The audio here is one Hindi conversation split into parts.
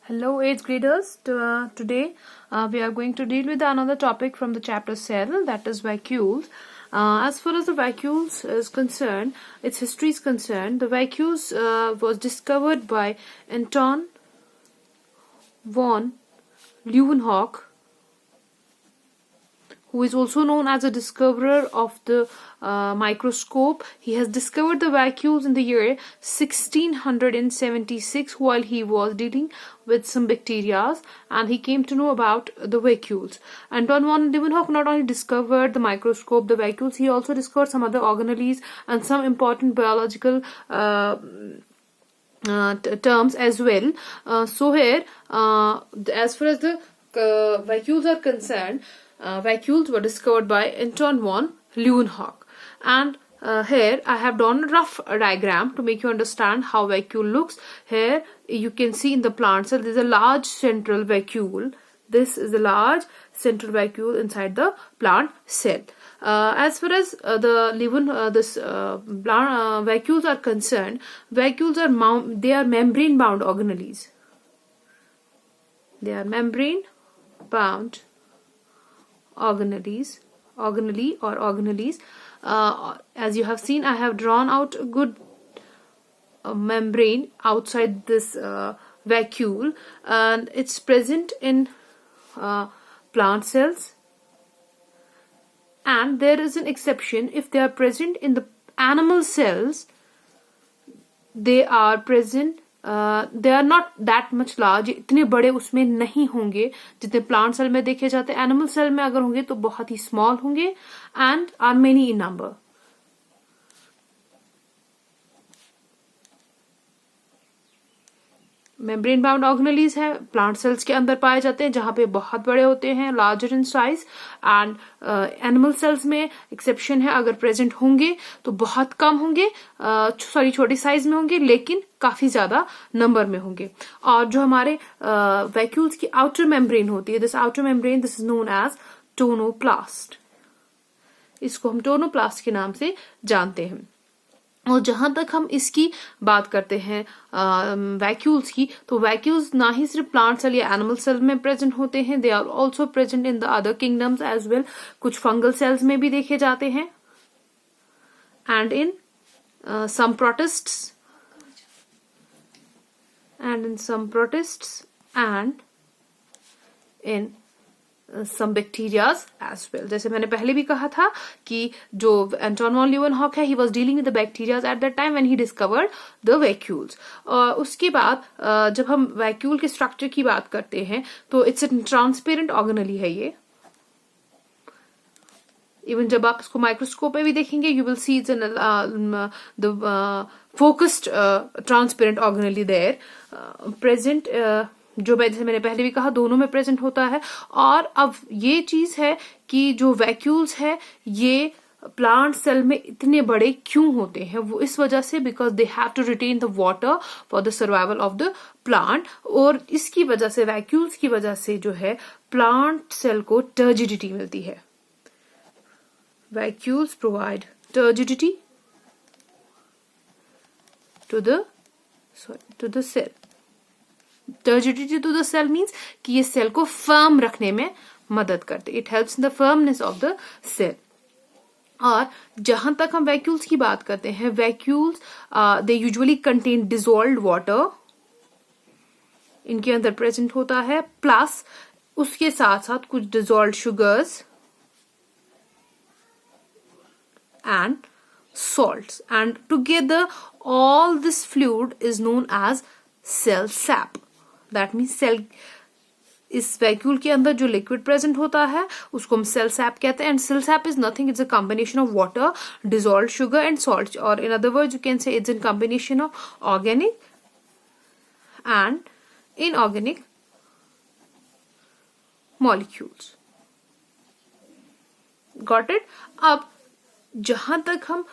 Hello, 8th graders. Today we are going to deal with another topic from the chapter cell, that is vacuoles. As far as the vacuoles is concerned, its history is concerned, the vacuoles was discovered by Anton von Leeuwenhoek, who is also known as a discoverer of the microscope. He has discovered the vacuoles in the year 1676 while he was dealing with some bacteria, and he came to know about the vacuoles. Anton von Leeuwenhoek not only discovered the microscope, the vacuoles, he also discovered some other organelles and some important biological terms as well. So here, as far as the vacuoles are concerned, vacuoles were discovered by Anton von Leeuwenhoek, and here I have drawn a rough diagram to make you understand how vacuole looks. Here you can see in the plant cell there is a large central vacuole. This is a large central vacuole inside the plant cell. As far as vacuoles are concerned, vacuoles are membrane bound organelles. They are membrane bound organelles. As you have seen, I have drawn out a good membrane outside this vacuole, and it's present in plant cells, and there is an exception. If they are present in the animal cells, they are present, they are not that much large, इतने बड़े उसमें नहीं होंगे जितने प्लांट सेल में देखे जाते हैं. एनिमल सेल में अगर होंगे तो बहुत ही स्मॉल होंगे and are many in number. Membrane bound organelles है, प्लांट सेल्स के अंदर पाए जाते हैं जहां पे बहुत बड़े होते हैं, larger in size. And animal cells में एक्सेप्शन है, अगर प्रेजेंट होंगे तो बहुत कम होंगे, छोटी साइज में होंगे लेकिन काफी ज्यादा नंबर में होंगे. और जो हमारे वैक्यूल्स की आउटर मेम्ब्रेन होती है, this outer membrane, this is known as tonoplast. इसको हम टोनोप्लास्ट के नाम से जानते हैं. और जहां तक हम इसकी बात करते हैं वैक्यूल्स की, तो वैक्यूल्स ना ही सिर्फ प्लांट सेल या एनिमल सेल में प्रेजेंट होते हैं, they are also present in the other kingdoms as well. कुछ फंगल सेल्स में भी देखे जाते हैं, and in some protists and in some bacteria as well. जैसे मैंने पहले भी कहा था कि जो एंटोन वॉन ल्यूवेनहॉक है, he was dealing with the bacteria at that time when he discovered the vacuoles. उसके बाद जब हम वैक्यूल के स्ट्रक्चर की बात करते हैं तो इट्स ट्रांसपेरेंट ऑर्गेनेली है ये. इवन जब आप इसको माइक्रोस्कोप में भी देखेंगे, you will see it's the focused transparent organelle there present, जो जैसे मैंने पहले भी कहा दोनों में प्रेजेंट होता है. और अब ये चीज है कि जो वैक्यूल्स है ये प्लांट सेल में इतने बड़े क्यों होते हैं, वो इस वजह से because they have to retain the water for the survival of the plant. और इसकी वजह से, वैक्यूल्स की वजह से जो है प्लांट सेल को टर्जिडिटी मिलती है. Vacuoles provide turgidity to the cell. Turgidity to the cell means कि ये सेल को फर्म रखने में मदद करते. It helps in the firmness of the cell. और जहां तक हम वैक्यूल्स की बात करते हैं, vacuoles they usually contain dissolved water. इनके अंदर प्रेजेंट होता है, प्लस उसके साथ साथ कुछ dissolved sugars and salts, and together all this fluid is known as cell sap. That means cell, इस वैक्यूल के अंदर जो लिक्विड प्रेजेंट होता है उसको हम सेल सैप कहते हैं. And cell sap is nothing, it's a combination of water, dissolve sugar and salt, और in other words you can say it's in combination of organic and inorganic molecules. Got it? अब जहां तक हम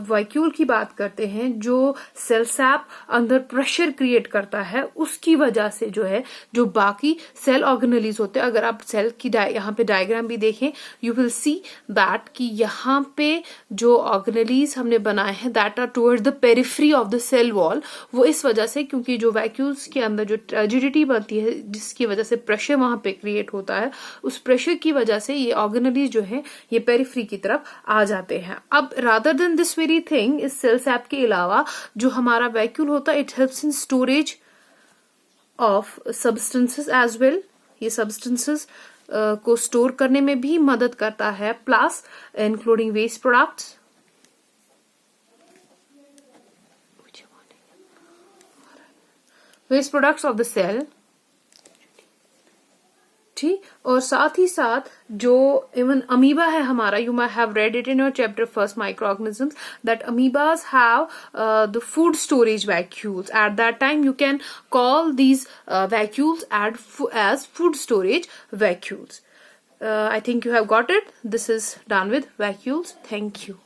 वैक्यूल की बात करते हैं, जो सेल सैप अंदर प्रेशर क्रिएट करता है, उसकी वजह से जो है जो बाकी सेल ऑर्गेनेलीज होते हैं, अगर आप सेल की यहाँ पे डायग्राम भी देखें, यू विल सी दैट कि यहाँ पे जो ऑर्गेनेलीज हमने बनाए हैं that are toward the periphery of the cell wall, वो इस वजह से, क्योंकि जो वैक्यूल्स के अंदर जो रिजिडिटी बनती है जिसकी वजह से प्रेशर वहां पे क्रिएट होता है, उस प्रेशर की वजह से ये ऑर्गेनेलीज जो है ये पेरिफ्री की तरफ आ जाते हैं। अब rather than this very thing, इस सेल सैप के अलावा जो हमारा वैक्यूल होता है, it helps in storage of substances as well, ये सब्सटेंसेस को स्टोर करने में भी मदद करता है, plus including waste products, waste products of the cell, ठीक। और साथ ही साथ जो इवन अमीबा है हमारा, you may have read it in your chapter first microorganisms that amoebas have the food storage vacuoles, at that time you can call these vacuoles as food storage vacuoles. I think you have got it. This is done with vacuoles. Thank you.